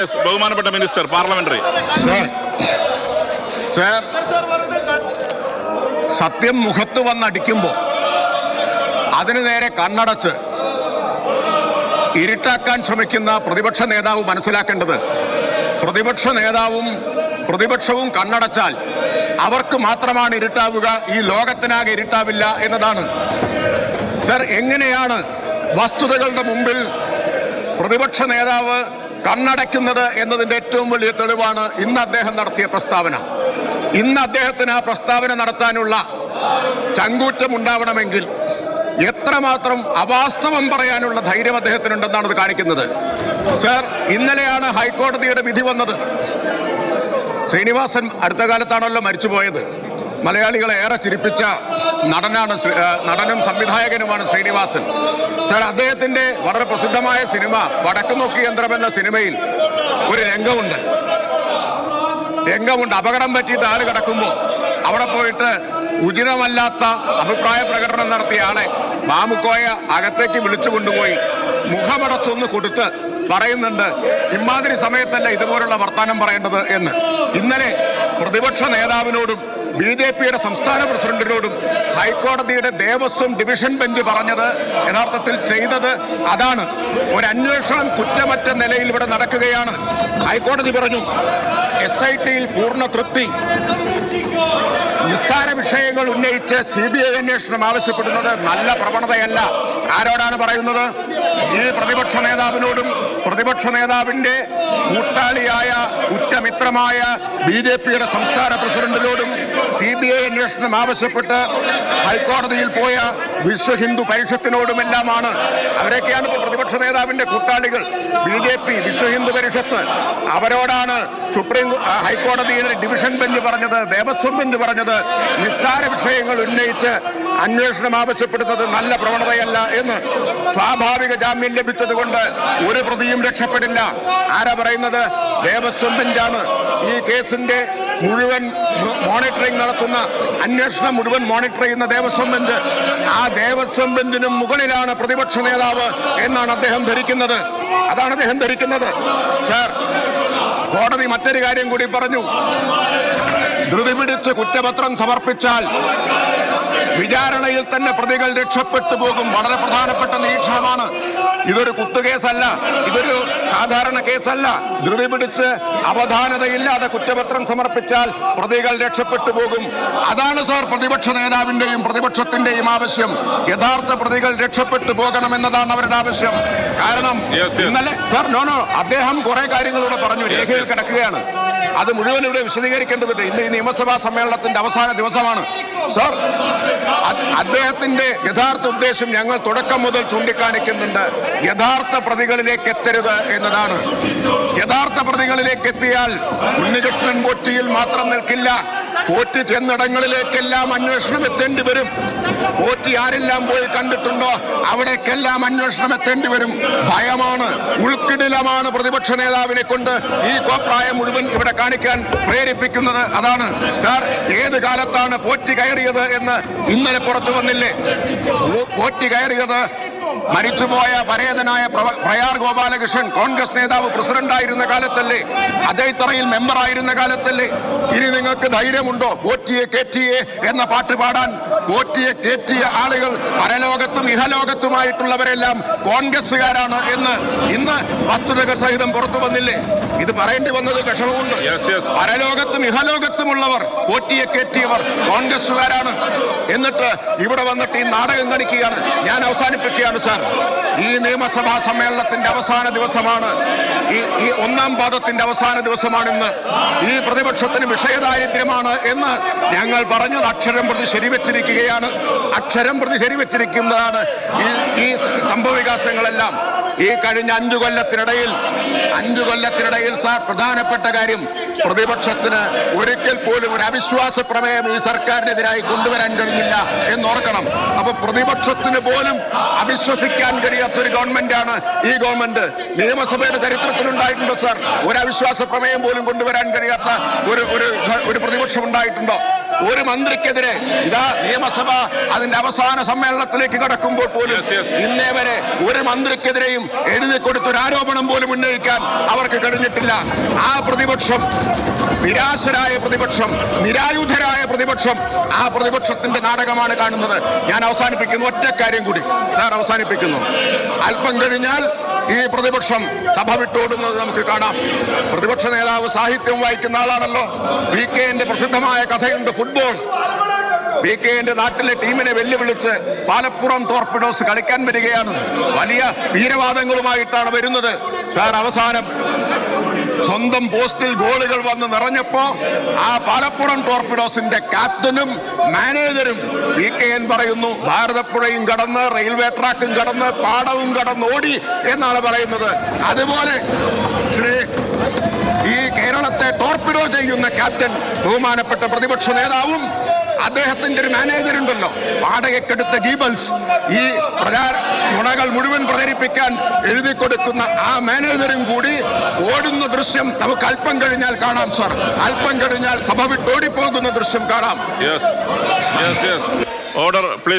ബഹുമാനപ്പെട്ട minister parliamentary sir, സത്യം മുഖത്ത് വന്നടിക്കുമ്പോൾ അതിനു നേരെ കണ്ണടച്ച് ഇരുട്ടാക്കാൻ ശ്രമിക്കുന്ന പ്രതിപക്ഷ നേതാവ് മനസ്സിലാക്കേണ്ടത്, പ്രതിപക്ഷ നേതാവും പ്രതിപക്ഷവും കണ്ണടച്ചാൽ അവർക്ക് മാത്രമാണ് ഇരുട്ടാവുക, ഈ ലോകത്തിനാകെ ഇരുട്ടാവില്ല എന്നതാണ്. സർ, എങ്ങനെയാണ് വസ്തുതകളുടെ മുമ്പിൽ പ്രതിപക്ഷ നേതാവ് കണ്ണടയ്ക്കുന്നത് എന്നതിൻ്റെ ഏറ്റവും വലിയ തെളിവാണ് ഇന്ന് അദ്ദേഹം നടത്തിയ പ്രസ്താവന. ഇന്ന് അദ്ദേഹത്തിന് ആ പ്രസ്താവന നടത്താനുള്ള ചങ്കൂറ്റം ഉണ്ടാവണമെങ്കിൽ എത്രമാത്രം അവാസ്തവം പറയാനുള്ള ധൈര്യം അദ്ദേഹത്തിനുണ്ടെന്നാണ് ഇത് കാണിക്കുന്നത്. സർ, ഇന്നലെയാണ് ഹൈക്കോടതിയുടെ വിധി വന്നത്. ശ്രീനിവാസൻ അടുത്ത കാലത്താണല്ലോ മരിച്ചുപോയത്. മലയാളികളെ ഏറെ ചിരിപ്പിച്ച നടനും സംവിധായകനുമാണ് ശ്രീനിവാസൻ. സർ, അദ്ദേഹത്തിൻ്റെ വളരെ പ്രസിദ്ധമായ സിനിമ വടക്കുനോക്കി യന്ത്രം എന്ന സിനിമയിൽ ഒരു രംഗമുണ്ട്. അപകടം പറ്റിയിട്ട് ആള് കിടക്കുമ്പോൾ അവിടെ പോയിട്ട് ഉചിതമല്ലാത്ത അഭിപ്രായ പ്രകടനം നടത്തിയ ആളെ മാമുക്കോയ അകത്തേക്ക് വിളിച്ചു കൊണ്ടുപോയി മുഖമടച്ചൊന്ന് കൊടുത്ത് പറയുന്നുണ്ട്, ഇമാതിരി സമയത്തല്ല ഇതുപോലുള്ള വർത്തമാനം പറയേണ്ടത് എന്ന്. ഇന്നലെ പ്രതിപക്ഷ നേതാവിനോടും BJP-യുടെ സംസ്ഥാന പ്രസിഡന്റിനോടും ഹൈക്കോടതിയുടെ ദേവസ്വം ഡിവിഷൻ ബെഞ്ച് പറഞ്ഞത്, യഥാർത്ഥത്തിൽ ചെയ്തത് അതാണ്. ഒരു അന്വേഷണം കുറ്റമറ്റ നിലയിൽ ഇവിടെ നടക്കുകയാണ്. ഹൈക്കോടതി പറഞ്ഞു, SIT-യിൽ പൂർണ്ണ തൃപ്തി. നിസ്സാര വിഷയങ്ങൾ ഉന്നയിച്ച് CBI അന്വേഷണം ആവശ്യപ്പെടുന്നത് നല്ല പ്രവണതയല്ല. ആരോടാണ് പറയുന്നത്? ഈ പ്രതിപക്ഷ നേതാവിനോടും പ്രതിപക്ഷ നേതാവിന്റെ കൂട്ടാളിയായ ഉറ്റമിത്രമായ BJP-യുടെ സംസ്ഥാന പ്രസിഡന്റിനോടും CBI അന്വേഷണം ആവശ്യപ്പെട്ട് ഹൈക്കോടതിയിൽ പോയ വിശ്വ ഹിന്ദു പരിഷത്തിനോടുമെല്ലാമാണ്. അവരൊക്കെയാണ് ഇപ്പോൾ പ്രതിപക്ഷ നേതാവിന്റെ കൂട്ടാളികൾ. BJP, വിശ്വ ഹിന്ദു പരിഷത്ത്, അവരോടാണ് ഹൈക്കോടതിയുടെ ഡിവിഷൻ ബെഞ്ച് പറഞ്ഞത്, ദേവസ്വം ബെഞ്ച് പറഞ്ഞത്, നിസ്സാര വിഷയങ്ങൾ ഉന്നയിച്ച് അന്വേഷണം ആവശ്യപ്പെടുന്നത് നല്ല പ്രവണതയല്ല എന്ന്. സ്വാഭാവിക ജാമ്യം ലഭിച്ചതുകൊണ്ട് ഒരു പ്രതിയും രക്ഷപ്പെടില്ല. ആരാ പറയുന്നത്? ദേവസ്വം ബെഞ്ചാണ്. ഈ കേസിന്റെ മുഴുവൻ മോണിറ്ററിംഗ് നടത്തുന്ന, അന്വേഷണം മുഴുവൻ മോണിറ്റർ ചെയ്യുന്ന ദേവസ്വം ബെഞ്ച്. ആ ദേവസ്വം ബെഞ്ചിനും മുകളിലാണ് പ്രതിപക്ഷ നേതാവ് എന്നാണ് അദ്ദേഹം ധരിക്കുന്നത്. അതാണ് അദ്ദേഹം ധരിക്കുന്നത്. സർ, കോടതി മറ്റൊരു കാര്യം കൂടി പറഞ്ഞു. ധൃതി പിടിച്ച് കുറ്റപത്രം സമർപ്പിച്ചാൽ വിചാരണയിൽ തന്നെ പ്രതികൾ രക്ഷപ്പെട്ടു പോകും. വളരെ പ്രധാനപ്പെട്ട നിരീക്ഷണമാണ്. ഇതൊരു കുത്തുകേസല്ല, ഇതൊരു സാധാരണ കേസല്ല. ധൃതി പിടിച്ച് അവധാനതയില്ലാതെ കുറ്റപത്രം സമർപ്പിച്ചാൽ പ്രതികൾ രക്ഷപ്പെട്ടു പോകും. അതാണ് സാർ പ്രതിപക്ഷ നേതാവിന്റെയും പ്രതിപക്ഷത്തിന്റെയും ആവശ്യം. യഥാർത്ഥ പ്രതികൾ രക്ഷപ്പെട്ടു പോകണമെന്നതാണ് അവരുടെ ആവശ്യം. കാരണം ഇന്നലെ സാർ അദ്ദേഹം കുറെ കാര്യങ്ങളിലൂടെ പറഞ്ഞു, രേഖയിൽ കിടക്കുകയാണ്. അത് മുഴുവൻ ഇവിടെ വിശദീകരിക്കേണ്ടതുണ്ട്. ഇന്ന് ഈ നിയമസഭാ സമ്മേളനത്തിന്റെ അവസാന ദിവസമാണ്. സർ, അദ്ദേഹത്തിന്റെ യഥാർത്ഥ ഉദ്ദേശം ഞങ്ങൾ തുടക്കം മുതൽ ചൂണ്ടിക്കാണിക്കുന്നുണ്ട്. യഥാർത്ഥ പ്രതികളിലേക്ക് എത്തരുത് എന്നതാണ്. യഥാർത്ഥ പ്രതികളിലേക്ക് എത്തിയാൽ ഉണ്ണികൃഷ്ണൻ പോറ്റിയിൽ മാത്രം നിൽക്കില്ല. പോറ്റി ചെന്നിടങ്ങളിലേക്കെല്ലാം അന്വേഷണം എത്തേണ്ടി വരും. പോറ്റി ആരെല്ലാം പോയി കണ്ടിട്ടുണ്ടോ അവിടേക്കെല്ലാം അന്വേഷണം എത്തേണ്ടി വരും. ഭയമാണ്, ഉൾക്കിടിലമാണ് പ്രതിപക്ഷ നേതാവിനെ കൊണ്ട് ഈ കോപ്രായം മുഴുവൻ ഇവിടെ കാണിക്കാൻ പ്രേരിപ്പിക്കുന്നത്. അതാണ് സാർ, ഏത് കാലത്താണ് പോറ്റി കയറിയത് എന്ന് ഇന്നലെ പുറത്തു വന്നില്ലേ? പോറ്റി കയറിയത് മരിച്ചുപോയ പരേതനായ പ്രയാർ ഗോപാലകൃഷ്ണൻ കോൺഗ്രസ് നേതാവ് പ്രസിഡന്റായിരുന്ന കാലത്തല്ലേ? അജയ്തറയിൽ മെമ്പറായിരുന്ന കാലത്തല്ലേ? ഇനി നിങ്ങൾക്ക് ധൈര്യമുണ്ടോ പോറ്റിയെ കേറ്റിയെ എന്ന പാട്ട് പാടാൻ? പോറ്റിയെ കേറ്റിയ ആളുകൾ പരലോകത്തും ഇഹലോകത്തുമായിട്ടുള്ളവരെല്ലാം കോൺഗ്രസ്സുകാരാണ് എന്ന് ഇന്ന് വസ്തുതകൾ സഹിതം പുറത്തു വന്നില്ലേ? ഇത് പറയേണ്ടി വന്നത് വിഷമമുണ്ട്. പരലോകത്തും ഇഹലോകത്തുമുള്ളവർ, പോറ്റിയെ കേറ്റിയവർ കോൺഗ്രസ്സുകാരാണ്. എന്നിട്ട് ഇവിടെ വന്നിട്ട് ഈ നാടകം കളിക്കുകയാണ്. ഞാൻ അവസാനിപ്പിക്കുകയാണ് സാർ. ഈ നിയമസഭാ സമ്മേളനത്തിന്റെ അവസാന ദിവസമാണ്, ഈ ഒന്നാം പാദത്തിന്റെ അവസാന ദിവസമാണിന്ന്. ഈ പ്രതിപക്ഷത്തിന് വിഷയദാരിദ്ര്യമാണ് എന്ന് ഞങ്ങൾ പറഞ്ഞത് അക്ഷരം പ്രതി ശരിവെച്ചിരിക്കുകയാണ്. അക്ഷരം പ്രതി ശരിവെച്ചിരിക്കുന്നതാണ് ഈ സംഭവവികാസങ്ങളെല്ലാം. ഈ കഴിഞ്ഞ 5 കൊല്ലത്തിനിടയിൽ സാർ, പ്രധാനപ്പെട്ട കാര്യം, പ്രതിപക്ഷത്തിന് ഒരിക്കൽ പോലും ഒരു അവിശ്വാസ പ്രമേയം ഈ സർക്കാരിനെതിരായി കൊണ്ടുവരാൻ കഴിഞ്ഞില്ല എന്നോർക്കണം. അപ്പൊ പ്രതിപക്ഷത്തിന് പോലും അവിശ്വസിക്കാൻ കഴിയാത്തൊരു ഗവൺമെന്റാണ് ഈ ഗവൺമെന്റ്. നിയമസഭയുടെ ചരിത്രത്തിലുണ്ടായിട്ടുണ്ടോ സാർ ഒരു അവിശ്വാസ പ്രമേയം പോലും കൊണ്ടുവരാൻ കഴിയാത്ത ഒരു പ്രതിപക്ഷം ഉണ്ടായിട്ടുണ്ടോ? ഒരു മന്ത്രിക്കെതിരെ ഇതാ നിയമസഭ അതിന്റെ അവസാന സമ്മേളനത്തിലേക്ക് കടക്കുമ്പോൾ പോലും Yes, yes. ഇന്നേ വരെ ഒരു മന്ത്രിക്കെതിരെയും എഴുതി കൊടുത്തൊരു ആരോപണം പോലും ഉന്നയിക്കാൻ അവർക്ക് കഴിഞ്ഞിട്ടില്ല. ആ പ്രതിപക്ഷം, നിരാശരായ പ്രതിപക്ഷം, നിരായുധരായ പ്രതിപക്ഷം, ആ പ്രതിപക്ഷത്തിന്റെ നാടകമാണ് കാണുന്നത്. ഞാൻ അവസാനിപ്പിക്കുന്നു, ഒറ്റ കാര്യം കൂടി സാർ അവസാനിപ്പിക്കുന്നു. അല്പം കഴിഞ്ഞാൽ ഈ പ്രതിപക്ഷം സഭ വിട്ടോടുന്നത് നമുക്ക് കാണാം. പ്രതിപക്ഷ നേതാവ് സാഹിത്യം വായിക്കുന്ന ആളാണല്ലോ. VK-ന്റെ പ്രസിദ്ധമായ കഥയുണ്ട്, ഫുട്ബോൾ. VK-ന്റെ നാട്ടിലെ ടീമിനെ വെല്ലുവിളിച്ച് പാലപ്പുറം ടോർപിഡോസ് കളിക്കാൻ വരികയാണ്. വലിയ വീരവാദങ്ങളുമായിട്ടാണ് വരുന്നത്. സാർ അവസാനം സ്വന്തം പോസ്റ്റിൽ ഗോളുകൾ വന്ന് നിറഞ്ഞപ്പോ ആ പാലപ്പുറം ടോർപിഡോസിന്റെ ക്യാപ്റ്റനും മാനേജരും VKN പറയുന്നു, ഭാരതപ്പുഴയും കടന്ന് റെയിൽവേ ട്രാക്കും കടന്ന് പാടവും കടന്ന് ഓടി എന്നാണ് പറയുന്നത്. അതുപോലെ ഈ കേരളത്തെ ടോർപിഡോ ചെയ്യുന്ന ക്യാപ്റ്റൻ ബഹുമാനപ്പെട്ട പ്രതിപക്ഷ നേതാവും അദ്ദേഹത്തിന്റെ ഒരു മാനേജർ ഉണ്ടല്ലോ, വാടകയ്ക്കെടുത്ത ഗീബൽസ്, ഈ നുണകൾ മുഴുവൻ പ്രചരിപ്പിക്കാൻ എഴുതി കൊടുക്കുന്ന ആ മാനേജറും കൂടി ഓടുന്ന ദൃശ്യം നമുക്ക് അല്പം കഴിഞ്ഞാൽ കാണാം സാർ. അല്പം കഴിഞ്ഞാൽ സഭ വിട്ടോടിപ്പോകുന്ന ദൃശ്യം കാണാം. Order please.